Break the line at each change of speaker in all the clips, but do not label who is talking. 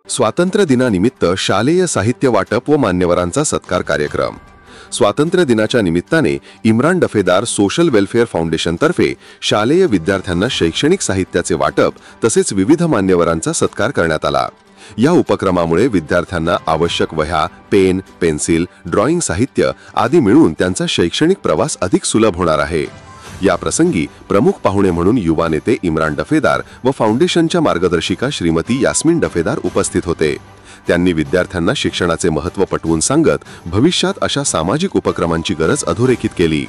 स्वातंत्र्य दिनानिमित्त शालेय साहित्य वाटप व मान्यवरांचा सत्कार कार्यक्रम। स्वातंत्र्य दिनाच्या निमित्ताने इम्रान डफेदार सोशल वेलफेअर फाउंडेशन तर्फे शालेय विद्यार्थ्यांना शैक्षणिक साहित्याचे वाटप तसेच विविध मान्यवरांचा सत्कार करण्यात आला। या उपक्रमामुळे विद्यार्थ्यांना आवश्यक वह्या, पेन, पेन्सिल, ड्रॉइंग साहित्य आदी मिळून त्यांचा शैक्षणिक प्रवास अधिक सुलभ होणार आहे। या प्रसंगी प्रमुख पाहुणे म्हणून युवा नेते इम्रान डफेदार व फाउंडेशनच्या मार्गदर्शिका श्रीमती यास्मीन डफेदार उपस्थित होते। त्यांनी विद्यार्थ्यांना शिक्षणाचे महत्त्व पटवून सांगत भविष्यात अशा सामाजिक उपक्रमांची गरज अधोरेखित केली।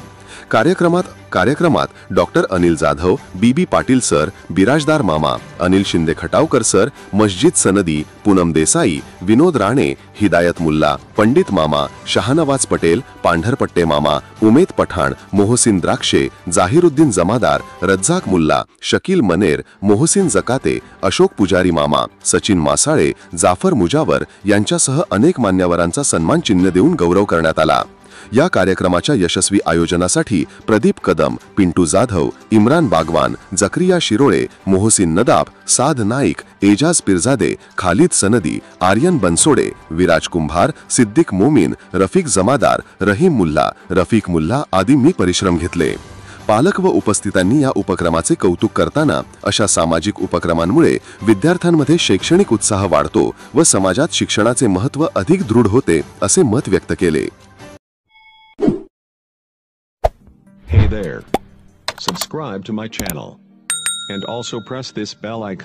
कार्यक्रमात डॉक्टर अनिल जाधव, बीबी पाटील सर, बिराजदार मामा, अनिल शिंदे खटावकर सर, मस्जिद सनदी, पूनम देसाई, विनोद राणे, हिदायत मुल्ला, पंडित मामा, शहानवाज पटेल, पांढरपट्टे मामा, उमेद पठाण, मोहसिन द्राक्षे, जाहिरुद्दीन जमादार, रज्जाक मुल्ला, शकील मनेर, मोहसिन जकाते, अशोक पुजारी मामा, सचिन मासाळे, जाफर मुजावर यांच्यासह अनेक मान्यवरांचा सन्मान चिन्ह देऊन गौरव करण्यात आला। या कार्यक्रमाच्या यशस्वी आयोजनासाठी प्रदीप कदम, पिंटू जाधव, इम्रान बागवान, जक्रिया शिरोळे, मोहसिन नदाब, साद नाईक, एजाज पिरजादे, खालिद सनदी, आर्यन बनसोडे, विराज कुंभार, सिद्दीक मोमीन, रफिक जमादार, रहीम मुल्ला, रफिक मुल्ला आदी मी परिश्रम घेतले। पालक व उपस्थितांनी या उपक्रमाचे कौतुक करताना अशा सामाजिक उपक्रमांमुळे विद्यार्थ्यांमध्ये शैक्षणिक उत्साह वाढतो व समाजात शिक्षणाचे महत्त्व अधिक दृढ होते असे मत व्यक्त केले।
Hey there. Subscribe to my channel. And also press this bell icon.